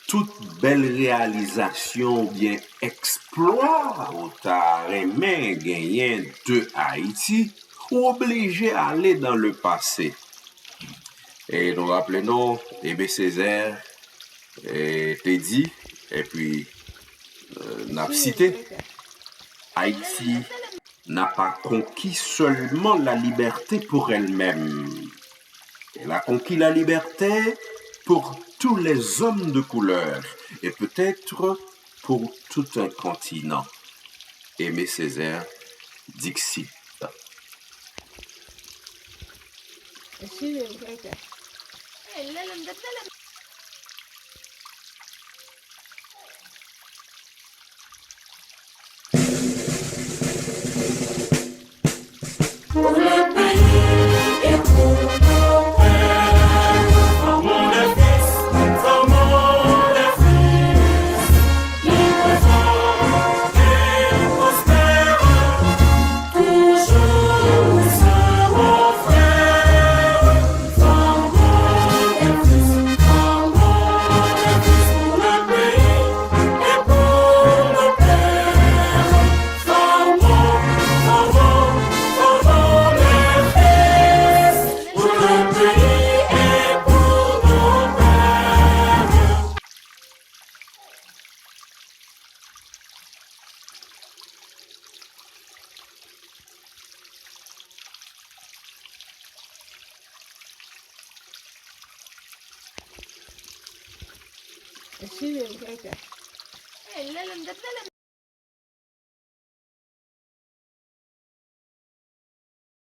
toute belle réalisation ou bien exploit ou ta aimé gagner de Haïti ou obligé à aller dans le passé. Et nous rappelons, Aimé Césaire, t'es dit, et puis n'a cité, Haïti n'a pas conquis seulement la liberté pour elle-même. Elle a conquis la liberté pour tous les hommes de couleur et peut-être pour tout un continent. Aimé Césaire, Dixit. Sí,